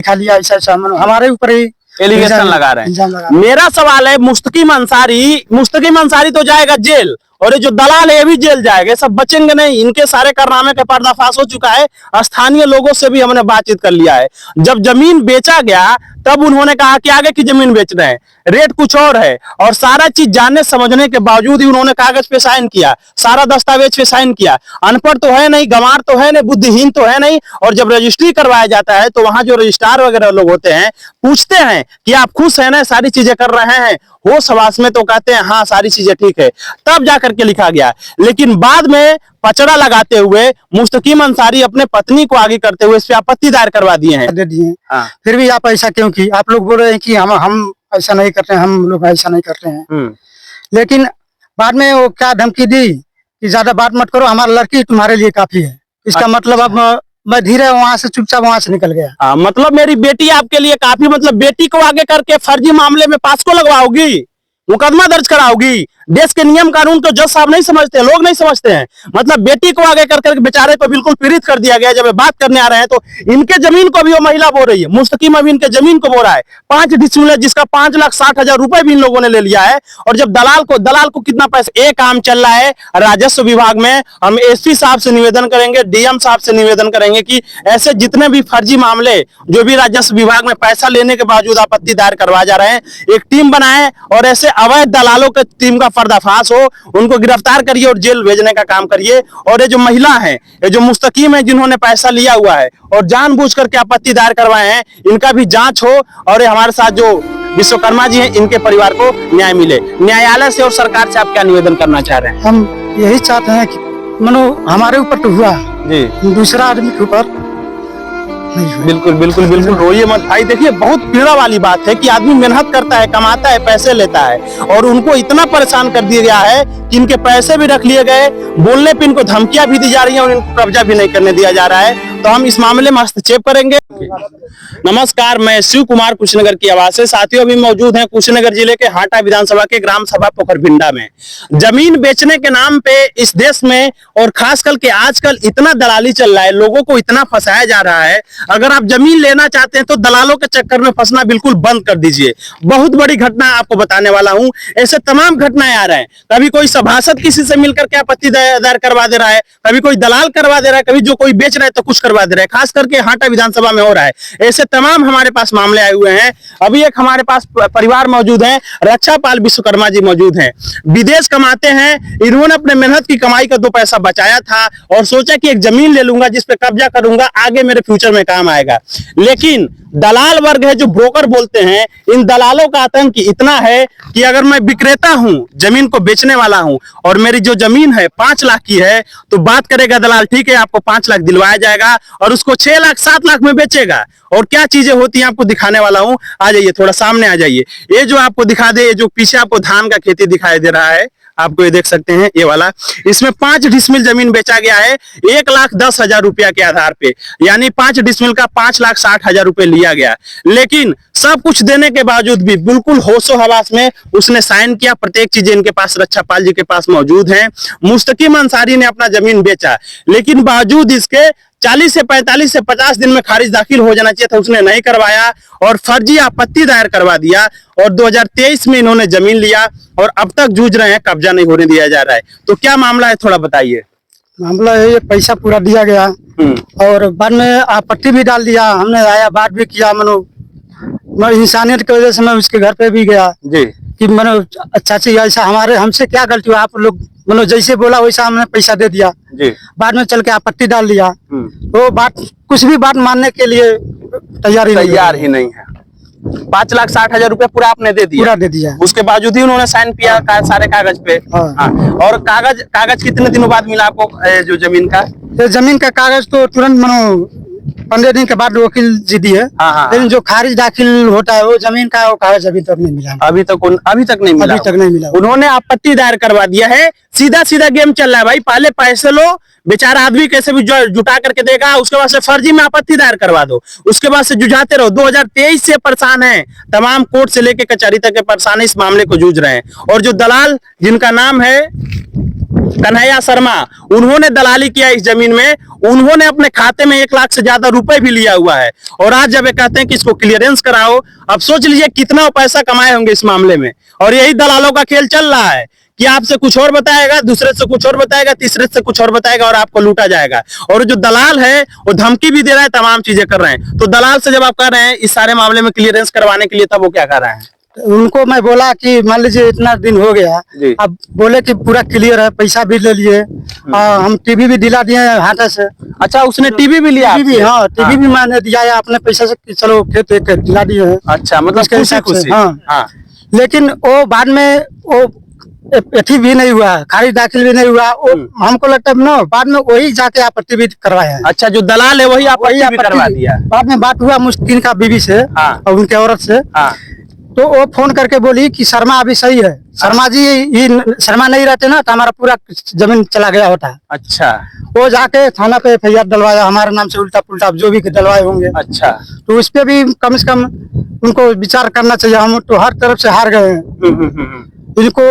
लिखा लिया ऐसा ऐसा हमारे ऊपर ही एलिगेशन लगा रहे हैं। मेरा सवाल है, मुस्तकीम अंसारी तो जाएगा जेल, और ये जो दलाल है ये भी जेल जाएगा, सब बचेंगे नहीं। इनके सारे कारनामे का पर्दाफाश हो चुका है। स्थानीय लोगों से भी हमने बातचीत कर लिया है। जब जमीन बेचा गया तब उन्होंने कहा कि आगे की जमीन बेच रहे हैं, रेट कुछ और है, और सारा चीज जानने समझने के बावजूद ही उन्होंने कागज पे साइन किया, सारा दस्तावेज पे साइन किया। अनपढ़ तो है नहीं, गंवार तो है नहीं, बुद्धिहीन तो है नहीं। और जब रजिस्ट्री करवाया जाता है तो वहां जो रजिस्ट्रार वगैरह लोग होते हैं पूछते हैं कि आप खुश हैं ना, सारी चीजें कर रहे हैं, होश हवास में तो कहते हैं हाँ सारी चीजें ठीक है, तब जाकर के लिखा गया। लेकिन बाद में पचड़ा लगाते हुए मुस्तकीम अंसारी अपने पत्नी को आगे करते हुए इस पे आपत्ति दायर करवा दिए हैं। दे दिए। हाँ। फिर भी आप ऐसा क्यों की? आप लोग बोल रहे हैं कि हम ऐसा नहीं करते हैं, हम लोग ऐसा नहीं करते हैं। लेकिन बाद में वो क्या धमकी दी कि ज्यादा बात मत करो, हमारी लड़की तुम्हारे लिए काफी है। इसका मतलब अब मैं धीरे वहां से चुपचाप वहां से निकल गया। मतलब मेरी बेटी आपके लिए काफी, मतलब बेटी को आगे करके फर्जी मामले में पास्को लगवाओगी, मुकदमा दर्ज कराओगी। देश के नियम कानून को जज साहब नहीं समझते, लोग नहीं समझते हैं। मतलब बेटी को आगे कर बेचारे को बिल्कुल पीड़ित कर दिया गया। जब बात करने आ रहे हैं तो इनके जमीन को भी वो महिला बोल रही है, मुस्तकीम अभी इनके जमीन को बोल रहा है 5 डिसमिल, जिसका 5,60,000 रुपए भी इन लोगों ने ले लिया है। और जब दलाल को कितना पैसा, एक काम चल रहा है राजस्व विभाग में। हम एसपी साहब से निवेदन करेंगे, डीएम साहब से निवेदन करेंगे कि ऐसे जितने भी फर्जी मामले जो भी राजस्व विभाग में पैसा लेने के बावजूद आपत्ति दायर करवा जा रहे हैं, एक टीम बनाए और ऐसे अवैध दलालों के टीम का पर्दाफाश हो, उनको गिरफ्तार करिए और जेल भेजने का काम करिए। और ये जो महिला है, ये जो मुस्तकीम है, जिन्होंने पैसा लिया हुआ है और जानबूझ करके आपत्ति दायर करवाए हैं, इनका भी जांच हो। और हमारे साथ जो विश्वकर्मा जी हैं, इनके परिवार को न्याय मिले। न्यायालय से और सरकार से आप क्या निवेदन करना चाह रहे हैं? हम यही चाहते हैं कि मनो हमारे ऊपर तो हुआ जी, दूसरा आदमी के ऊपर बिल्कुल बिल्कुल बिल्कुल रोइए मत भाई। देखिए, बहुत पीड़ा वाली बात है कि आदमी मेहनत करता है, कमाता है, पैसे लेता है, और उनको इतना परेशान कर दिया गया है कि इनके पैसे भी रख लिए गए, बोलने पे इनको धमकियां भी दी जा रही हैं और इनको कब्जा भी नहीं करने दिया जा रहा है। तो हम इस मामले में हस्तक्षेप करेंगे। नमस्कार, मैं शिव कुमार कुशीनगर की आवाज से। साथियों, अभी मौजूद हैं कुशीनगर जिले के हाटा विधानसभा के ग्राम सभा पोखरभिंडा में। जमीन बेचने के नाम पे इस देश में और खास करके आजकल इतना दलाली चल रहा है, लोगों को इतना फंसाया जा रहा है। अगर आप जमीन लेना चाहते हैं तो दलालों के चक्कर में फंसना बिल्कुल बंद कर दीजिए। बहुत बड़ी घटना आपको बताने वाला हूं। ऐसे तमाम घटनाएं आ रहे हैं। कभी कोई सभासद किसी से मिलकर के आपत्ति दायर करवा दे रहा है, कभी कोई दलाल करवा दे रहा है, कभी जो कोई बेच रहा है तो कुछ करवा दे रहा है। खास करके हाटा विधानसभा में हो रहा है। ऐसे तमाम हमारे पास मामले आए हुए हैं। अभी एक हमारे पास परिवार मौजूद है, रक्षापाल विश्वकर्मा जी मौजूद हैं। विदेश कमाते हैं। इन्होंने अपने मेहनत की कमाई का 2 पैसा बचाया था और सोचा कि एक जमीन ले लूंगा, जिस पे कब्जा करूंगा, आगे मेरे फ्यूचर में काम आएगा। लेकिन दलाल वर्ग है जो ब्रोकर बोलते हैं, इन दलालों का आतंक इतना है कि अगर मैं विक्रेता हूं, जमीन को बेचने वाला हूं, और मेरी जो जमीन है 5 लाख की है, तो बात करेगा दलाल, ठीक है आपको 5 लाख दिलवाया जाएगा, और उसको 6 लाख 7 लाख में बेचेगा। और क्या चीजें होती हैं आपको दिखाने वाला हूं। आ जाइए, थोड़ा सामने आ जाइए। ये जो आपको दिखा दे, ये जो पीछे आपको धान का खेती दिखाई दे रहा है, आपको ये देख सकते हैं, ये वाला, इसमें 5 डिसमिल जमीन बेचा गया है 1,10,000 रुपया के आधार पे। यानी 5 डिसमिल का 5,60,000 रुपए लिया गया। लेकिन सब कुछ देने के बावजूद भी बिल्कुल होशो हवास में उसने साइन किया। प्रत्येक चीजें इनके पास रक्षापाल जी के पास मौजूद हैं। मुस्तकीम अंसारी ने अपना जमीन बेचा, लेकिन बावजूद इसके 40 से 45 से 50 दिन में खारिज दाखिल हो जाना चाहिए था, उसने नहीं करवाया और फर्जी आपत्ति दायर करवा दिया। और 2023 में इन्होंने जमीन लिया और अब तक जूझ रहे हैं, कब्जा नहीं होने दिया जा रहा है। तो क्या मामला है, थोड़ा बताइए। मामला है, ये पैसा पूरा दिया गया और बाद में आपत्ति भी डाल दिया। हमने आया, बात भी किया। मैं इंसानियत की वजह से मैं उसके घर पे भी गया जी कि चाची ऐसा हमसे क्या गलती हुआ, आप लोग जैसे बोला वैसा हमने पैसा दे दिया जी। बाद में चल के आपत्ति डाल दिया। तो कुछ भी बात मानने के लिए तैयार ही नहीं है। 5,60,000 रुपया पूरा आपने दे दिया। उसके बावजूद ही उन्होंने साइन किया सारे कागज पे। हाँ। और कागज कितने दिनों बाद मिला आपको, जो जमीन का? जमीन का कागज तो तुरंत 15 दिन के बाद वकील जी दिए। लेकिन जो खारिज दाखिल होता है वो जमीन का, वो कागज अभी तक नहीं मिला। अभी तक नहीं मिला। उन्होंने आपत्ति दायर करवा दिया है। सीधा गेम चल रहा है भाई। पहले पैसे लो, बेचारा आदमी कैसे भी जुटा करके देगा, उसके बाद से फर्जी में आपत्ति दायर करवा दो, उसके बाद से जुझाते रहो। 2023 से परेशान है, तमाम कोर्ट से लेके कचहरी तक के परेशान इस मामले को जूझ रहे हैं। और जो दलाल जिनका नाम है कन्हैया शर्मा, उन्होंने दलाली किया इस जमीन में, उन्होंने अपने खाते में 1 लाख से ज्यादा रुपए भी लिया हुआ है। और आज जब ये कहते हैं कि इसको क्लियरेंस कराओ, अब सोच लीजिए कितना पैसा कमाए होंगे इस मामले में। और यही दलालों का खेल चल रहा है कि आपसे कुछ और बताएगा, दूसरे से कुछ और बताएगा, तीसरे से कुछ और बताएगा और आपको लूटा जाएगा। और जो दलाल है वो धमकी भी दे रहा है, तमाम चीजें कर रहे हैं। तो दलाल से जब आप कह रहे हैं इस सारे मामले में क्लियरेंस करवाने के लिए, तब वो क्या कर रहे हैं? उनको मैं बोला कि मान लीजिए इतना दिन हो गया, अब बोले कि पूरा क्लियर है, पैसा भी ले लिए, हम टीवी भी दिला दिए हाथा से। अच्छा, उसने टीवी भी लिया? टीवी भी, हाँ, टीवी भी मैंने दिया है अपने पैसे से कि चलो खेत एक दिला दिए हैं। अच्छा, मतलब खुशी। हाँ, लेकिन वो बाद में वो एथी भी नहीं हुआ, खारिज दाखिल भी नहीं हुआ। वो हमको लगता है ना, बाद में वही जाके आपत्ति भी करवाया है। अच्छा, जो दलाल है वही आपत्ति भी करवा दिया। बाद में बात हुआ मुस्किन का बीवी से और उनके औरत से, तो वो फोन करके बोली कि शर्मा अभी सही है, शर्मा जी ही शर्मा नहीं रहते ना तो हमारा पूरा जमीन चला गया होता। अच्छा, वो जाके थाना पे FIR डलवाया हमारे नाम से, उल्टा पुल्टा जो भी डलवाए होंगे। अच्छा, तो उस पे भी कम से कम उनको विचार करना चाहिए। हम तो हर तरफ से हार गए हैं। इनको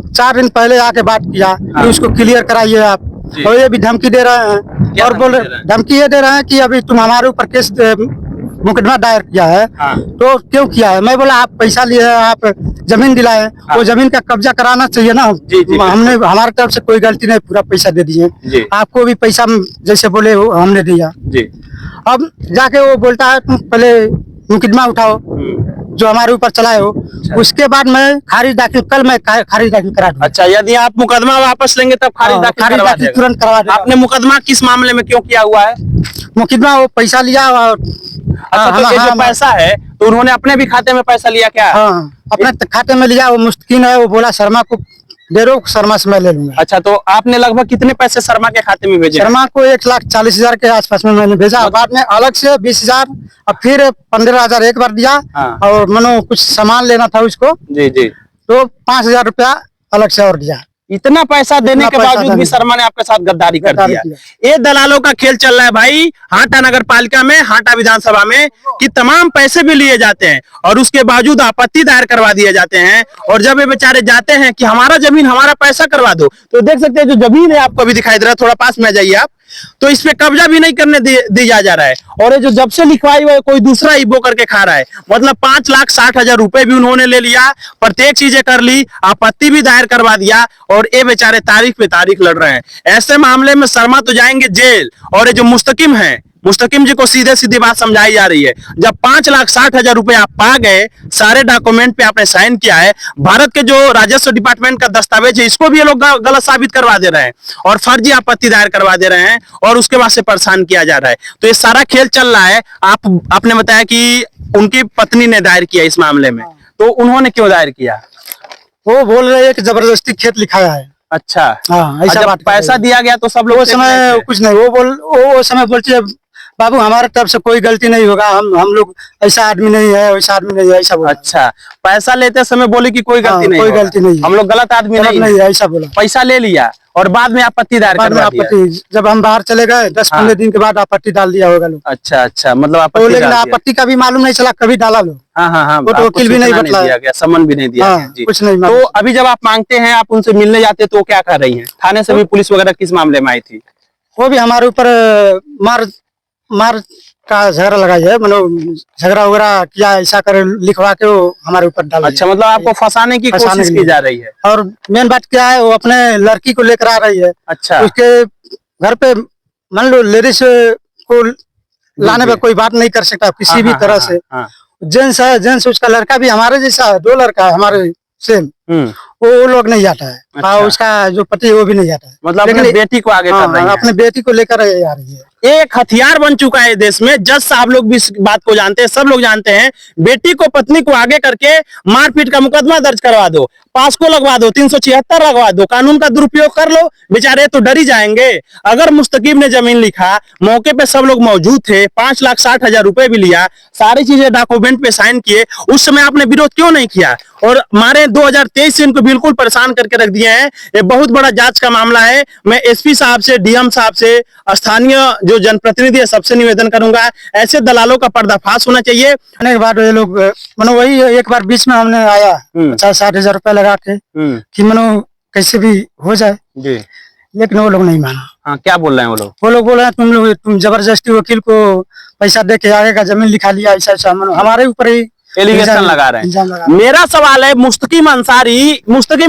4 दिन पहले आके बात किया कि उसको क्लियर कराइए आप, और ये भी धमकी दे रहे हैं। और बोल धमकी ये दे रहे हैं कि अभी तुम हमारे ऊपर केस मुकदमा दायर किया है, तो क्यों किया है? मैं बोला आप पैसा लिए हैं, आप जमीन दिलाए, वो जमीन का कब्जा कराना चाहिए ना। हमने, हमारे तरफ से कोई गलती नहीं, पूरा पैसा दे दिए, आपको भी पैसा जैसे बोले हमने दिया। अब जाके वो बोलता है तुम पहले मुकदमा उठाओ जो हमारे ऊपर चलाए हो, उसके बाद मैं खारिज दाखिल, कल मैं खारिज दाखिल करा दूंगा। अच्छा, यदि आप मुकदमा वापस लेंगे तब खारिज दाखिल तुरंत करवा देगा। आपने मुकदमा किस मामले में क्यों किया हुआ है? मुकदमा वो पैसा लिया और तो ये जो पैसा है तो उन्होंने अपने भी खाते में पैसा लिया क्या? हाँ, अपने खाते में लिया। वो मुस्तकीन है, वो बोला शर्मा को दे दो, शर्मा से मैं ले लूंगा। अच्छा, तो आपने लगभग कितने पैसे शर्मा के खाते में भेजे? शर्मा को 1,40,000 के आसपास में मैंने भेजा, बाद में अलग से 20,000 और फिर 15,000 एक बार दिया। और मनो कुछ सामान लेना था उसको, तो 5,000 रुपया अलग से और दिया। इतना पैसा देने के बावजूद भी शर्मा ने आपके साथ गद्दारी कर दिया। ये दलालों का खेल चल रहा है भाई। हाटा नगर पालिका में, हाटा विधानसभा में कि तमाम पैसे भी लिए जाते हैं और उसके बावजूद आपत्ति दायर करवा दिए जाते हैं। और जब ये बेचारे जाते हैं कि हमारा जमीन, हमारा पैसा करवा दो, तो देख सकते हैं जो जमीन है आपको अभी दिखाई दे रहा है, थोड़ा पास में जाइए आप, तो इस पे कब्जा भी नहीं करने दिया जा रहा है। और ये जो जब से लिखवाई हुआ है कोई दूसरा ही बो करके खा रहा है। मतलब 5,60,000 रुपए भी उन्होंने ले लिया, प्रत्येक चीजें कर ली, आपत्ति भी दायर करवा दिया और ये बेचारे तारीख पे तारीख लड़ रहे हैं। ऐसे मामले में शर्मा तो जाएंगे जेल। और ये जो मुस्तकिम है, मुस्तकिम जी को सीधे सीधी बात समझाई जा रही है। जब 5,60,000 रुपए आप पा गए, सारे डॉक्यूमेंट पे आपने साइन किया है, भारत के जो राजस्व डिपार्टमेंट का दस्तावेज है इसको भी ये लोग गलत साबित करवा दे रहे हैं और फर्जी आपत्ति दायर करवा दे रहे हैं और उसके बाद से परेशान किया जा रहा है। तो ये सारा खेल चल रहा है। आपने बताया कि उनकी पत्नी ने दायर किया इस मामले में, तो उन्होंने क्यों दायर किया? वो बोल रहे हैं कि जबरदस्ती खेत लिखाया है। अच्छा, हाँ, ऐसा बात। पैसा दिया गया तो सब लोग समय कुछ नहीं, वो समय बोलती है बाबू हमारे तरफ से कोई गलती नहीं होगा, हम लोग ऐसा आदमी नहीं है, वैसा आदमी नहीं है, ऐसा बोला। अच्छा, पैसा लेते समय बोले कि कोई गलती नहीं, कोई गलती नहीं, हम लोग गलत आदमी नहीं है, ऐसा बोला। पैसा ले लिया और बाद में आपत्ति दायर कर दिया। जब हम बाहर चले गए 10-15 दिन के बाद आपत्ति डाल दिया होगा लोग। अच्छा, मतलब लेकिन आपत्ति का भी मालूम नहीं चला, कभी डाला लोग। हाँ, वो तो वकील भी नहीं बतलाया, समन भी नहीं दिया, कुछ नहीं। तो अभी जब आप मांगते हैं, आप उनसे मिलने जाते तो क्या कर रही है? थाने से भी पुलिस वगैरह किस मामले में आई थी? वो भी हमारे ऊपर मार का झगड़ा लगाई है, मतलब झगड़ा वगैरह किया, ऐसा कर लिखवा के वो हमारे ऊपर डाला। अच्छा, मतलब आपको फंसाने की कोशिश की जा रही है। और मेन बात क्या है, वो अपने लड़की को लेकर आ रही है। अच्छा, उसके घर पे मान लो लेडीज को लाने में कोई बात नहीं कर सकता किसी भी तरह से। जेंट्स है, जेंट्स उसका लड़का भी हमारे जैसा, 2 लड़का है हमारे सेम, वो लोग नहीं जाता है। अच्छा। उसका जो पति है वो भी नहीं जाता है। मतलब अपने बेटी को आगे कर रही है, अपने बेटी को लेकर आ रही है। एक हथियार बन चुका है देश में। जज साहब लोग भी इस बात को जानते हैं, सब लोग जानते हैं। बेटी को, पत्नी को आगे करके मारपीट का मुकदमा दर्ज करवा दो, पास्को लगवा दो, 376 लगवा दो, कानून का दुरुपयोग कर लो। बेचारे तो डर ही जाएंगे। अगर मुस्तकीम ने जमीन लिखा, मौके पे सब लोग मौजूद थे, 5,60,000 रुपए भी लिया, सारी चीजें डॉक्यूमेंट पे साइन किए, उस समय आपने विरोध क्यों नहीं किया? और मारे 2023 से इनको बिल्कुल परेशान करके रख दिए हैं। ये बहुत बड़ा जांच का मामला है। मैं एसपी साहब से, डीएम साहब से, स्थानीय जो जनप्रतिनिधि है सबसे निवेदन करूंगा, ऐसे दलालों का पर्दाफाश होना चाहिए। अनेक बार ये लोग मनो वही एक बार बीच में हमने आया 50-60 हजार रुपया लगा के कि मनो कैसे भी हो जाए, जी। लेकिन वो लोग नहीं माना। हाँ, क्या बोल रहे हैं वो लोग? वो लोग बोल रहे हैं तुम जबरदस्ती वकील को पैसा दे के आगे का जमीन लिखा लिया, ऐसा ऐसा हमारे ऊपर ही एलिगेशन लगा रहे इल्जाम हैं। लगा। मेरा सवाल है, मुस्तकीम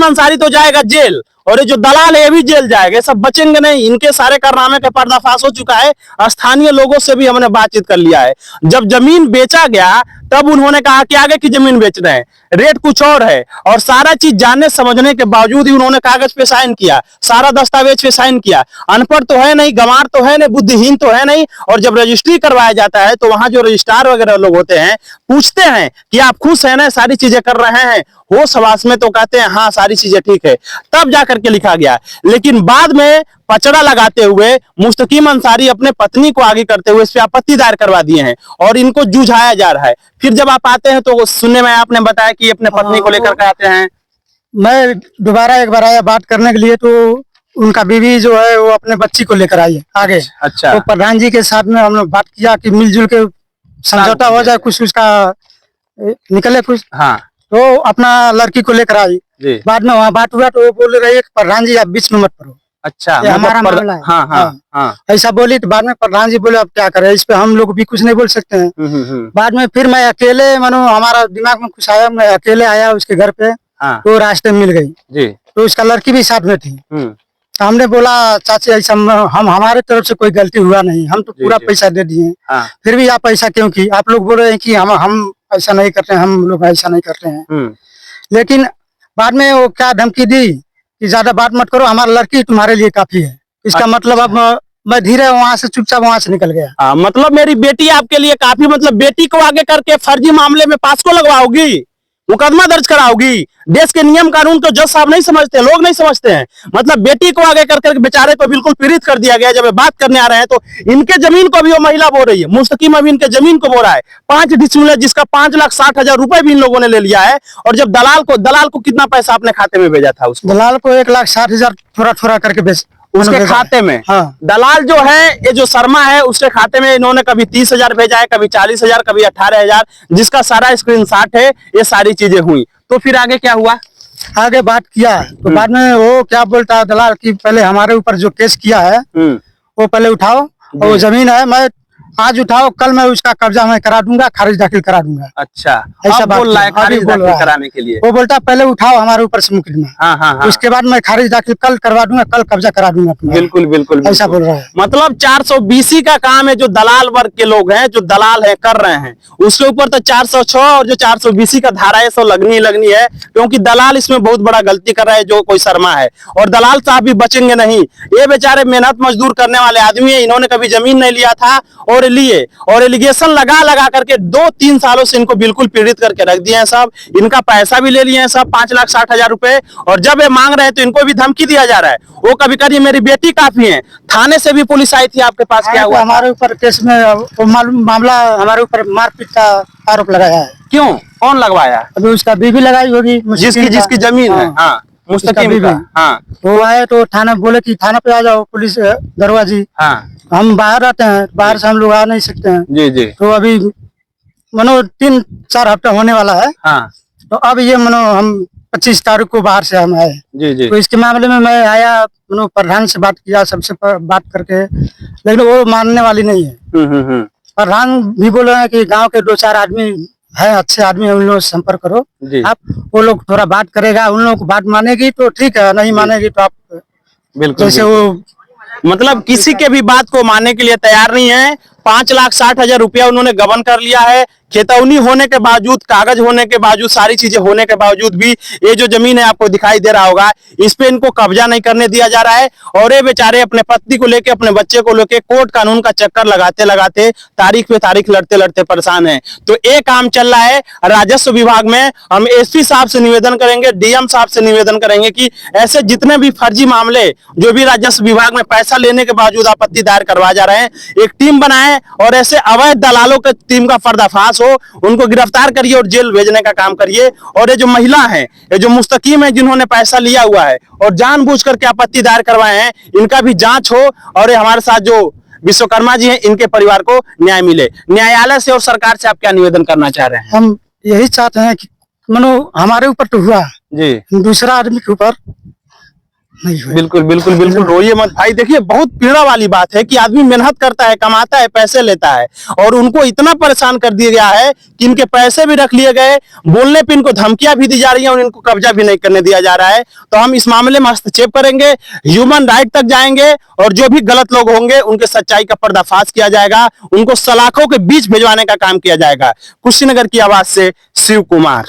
अंसारी तो जाएगा जेल, और ये जो दलाल है ये भी जेल जाएगा, ये सब बचेंगे नहीं। इनके सारे कारनामे का पर्दाफाश हो चुका है। स्थानीय लोगों से भी हमने बातचीत कर लिया है। जब जमीन बेचा गया तब उन्होंने कहा कि आगे की जमीन बेच रहे हैं, रेट कुछ और है, और सारा चीज जानने समझने के बावजूद ही उन्होंने कागज पे साइन किया, सारा दस्तावेज पे साइन किया। अनपढ़ तो है नहीं, गंवार तो है नहीं, बुद्धिहीन तो है नहीं। और जब रजिस्ट्री करवाया जाता है तो वहां जो रजिस्ट्रार वगैरह लोग होते हैं पूछते हैं कि आप खुश हैं ना, सारी चीजें कर रहे हैं, होश हवास में तो कहते हैं हाँ सारी चीजें ठीक है, तब जाकर के लिखा गया। लेकिन बाद में पचड़ा लगाते हुए मुस्तकीम अंसारी अपने पत्नी को आगे करते हुए इस पे आपत्ति दायर करवा दिए हैं और इनको जूझाया जा रहा है। फिर जब आप आते हैं तो सुनने में आपने बताया कि अपने पत्नी को लेकर के आते हैं। मैं दोबारा एक बार आया बात करने के लिए, तो उनका बीवी जो है वो अपने बच्ची को लेकर आई है आगे। अच्छा। तो प्रधान जी के साथ में हमने बात किया कि मिलजुल के समझौता हो जाए, कुछ उसका निकले कुछ। हाँ। तो अपना लड़की को लेकर आई। बाद में वहाँ बात हुआ तो वो बोल रही है कि प्रधान जी आप बीच में मत पड़ो। अच्छा, ये हमारा मामला है। हाँ, हाँ, हाँ। ऐसा बोली तो बाद में प्रधान जी बोले अब क्या करें, इस पे हम लोग भी कुछ नहीं बोल सकते हैं। बाद में फिर मैं अकेले, मानो हमारा दिमाग में कुछ आया, मैं अकेले आया उसके घर पे। हाँ। तो रास्ते में मिल गई जी। तो उसका लड़की भी साथ में थी। तो हमने बोला चाची ऐसा हम हमारे तरफ से कोई गलती हुआ नहीं, हम तो पूरा पैसा दे दिए। हाँ। फिर भी आप ऐसा क्यों की? आप लोग बोल रहे हैं कि हम ऐसा नहीं करते हैं, हम लोग ऐसा नहीं करते हैं। लेकिन बाद में वो क्या धमकी दी कि ज्यादा बात मत करो, हमारा लड़की तुम्हारे लिए काफी है। इसका मतलब अब मैं धीरे वहाँ से चुपचाप वहाँ से निकल गया। मतलब मेरी बेटी आपके लिए काफी, मतलब बेटी को आगे करके फर्जी मामले में पास को लगवाओगी, मुकदमा दर्ज कराओगी। देश के नियम कानून तो जज साहब नहीं समझते, लोग नहीं समझते हैं। मतलब बेटी को आगे करके बेचारे को बिल्कुल पीड़ित कर दिया गया। जब ये बात करने आ रहे हैं तो इनके जमीन को भी वो महिला बोल रही है, मुस्तकीम अभी इनके जमीन को बोल रहा है 5 डिसमिल है, जिसका 5,60,000 रुपए भी इन लोगों ने ले लिया है। और जब दलाल को कितना पैसा अपने खाते में भेजा था? उसको दलाल को 1,60,000 थोड़ा थोड़ा करके बेच उसके खाते में। हाँ। दलाल जो है ये जो शर्मा है उसके खाते में इन्होंने कभी 30,000 भेजा है, कभी 40,000, कभी 18,000, जिसका सारा स्क्रीनशॉट है। ये सारी चीजें हुई तो फिर आगे क्या हुआ? आगे बात किया तो बाद में वो क्या बोलता है दलाल की पहले हमारे ऊपर जो केस किया है वो पहले उठाओ, और वो जमीन है मैं आज उठाओ, कल मैं उसका कब्जा मैं करा दूंगा, खारिज दाखिल करा दूंगा। अच्छा, ऐसा बोल रहा है खारिज बोल दाखिल कराने के लिए। वो बोलता पहले उठाओ हमारे ऊपर से मुकदमा। हाँ, हाँ, हाँ। उसके बाद मैं खारिज दाखिल कल करवा दूंगा, कल कब्जा करा दूंगा। बिल्कुल बिल्कुल ऐसा बोल रहा है। मतलब 420 का काम है जो दलाल वर्ग के लोग हैं, जो दलाल है कर रहे हैं, उसके ऊपर तो 406 और जो 420 का धारा है सो लगनी है, क्योंकि दलाल इसमें बहुत बड़ा गलती कर रहा है जो कोई शर्मा है। और दलाल साहब भी बचेंगे नहीं। ये बेचारे मेहनत मजदूर करने वाले आदमी है, इन्होंने कभी जमीन नहीं लिया था और लिए, और एलिगेशन लगा करके 2-3 सालों से इनको बिल्कुल पीड़ित करके रख दिए हैं सब। इनका पैसा भी ले लिए हैं सब 5,60,000 रुपए, और जब ये मांग रहे हैं तो इनको भी धमकी दिया जा रहा है। वो कभी कभी मेरी बेटी काफी है, थाने से भी पुलिस आई थी आपके पास, क्या हुआ? हमारे ऊपर केस में मामला हमारे ऊपर मारपीट का आरोप लगाया है। क्यों? कौन लगवाया? अभी उसका बीवी लगाई होगी, जिसकी जमीन है। हाँ, मुस्तकीम का। हाँ। वो आए तो थाना बोले कि थाना पे आ जाओ पुलिस दरोगा जी। हाँ। हम बाहर रहते हैं, बाहर से हम लोग आ नहीं सकते हैं। जी जी। तो अभी मनो 3-4 हफ्ता होने वाला है। हाँ। तो अब ये मनो हम 25 तारीख को बाहर से हम आए। जी जी। तो इसके मामले में मैं आया, मनो प्रधान से बात किया, सबसे बात करके, लेकिन वो मानने वाली नहीं है। प्रधान भी बोल रहे हैं कि गांव के 2-4 आदमी है, अच्छे आदमी है, उन लोगों से संपर्क करो आप, वो लोग थोड़ा बात करेगा, उन लोगों को बात मानेगी तो ठीक है, नहीं मानेगी तो आप बिल्कुल जैसे वो मतलब किसी के भी बात को मानने के लिए तैयार नहीं है। 5,60,000 रुपया उन्होंने गबन कर लिया है। खेतौनी होने के बावजूद, कागज होने के बावजूद, सारी चीजें होने के बावजूद भी ये जो जमीन है आपको दिखाई दे रहा होगा, इस पे इनको कब्जा नहीं करने दिया जा रहा है। और ये बेचारे अपने पत्नी को लेके, अपने बच्चे को लेके कोर्ट कानून का चक्कर लगाते तारीख पे तारीख लड़ते परेशान है। तो एक काम चल रहा है राजस्व विभाग में। हम एसपी साहब से निवेदन करेंगे, डीएम साहब से निवेदन करेंगे कि ऐसे जितने भी फर्जी मामले जो भी राजस्व विभाग में पैसा लेने के बावजूद आपत्ति दायर करवाए जा रहे हैं, एक टीम बनाए और ऐसे अवैध दलालों के टीम का पर्दाफाश हो, उनको गिरफ्तार करिए और जेल भेजने का काम करिए। और ये जो महिला है, ये जो मुस्तकीम है, जिन्होंने पैसा लिया हुआ है और जानबूझ करके आपत्ति दायर करवाए हैं, इनका भी जांच हो। और ये हमारे साथ जो विश्वकर्मा जी हैं, इनके परिवार को न्याय मिले। न्यायालय से और सरकार से आप क्या निवेदन करना चाह रहे हैं? हम यही चाहते हैं कि मनो हमारे ऊपर तो हुआ जी, दूसरा आदमी के ऊपर नहीं हुए। बिल्कुल बिल्कुल बिल्कुल रोइए मत भाई। देखिए बहुत पीड़ा वाली बात है कि आदमी मेहनत करता है, कमाता है, पैसे लेता है और उनको इतना परेशान कर दिया गया है कि इनके पैसे भी रख लिए गए, बोलने पे इनको धमकियां भी दी जा रही हैं और इनको कब्जा भी नहीं करने दिया जा रहा है। तो हम इस मामले में हस्तक्षेप करेंगे, ह्यूमन राइट तक जाएंगे और जो भी गलत लोग होंगे उनके सच्चाई का पर्दाफाश किया जाएगा, उनको सलाखों के बीच भिजवाने का काम किया जाएगा। कुशीनगर की आवाज से शिव कुमार।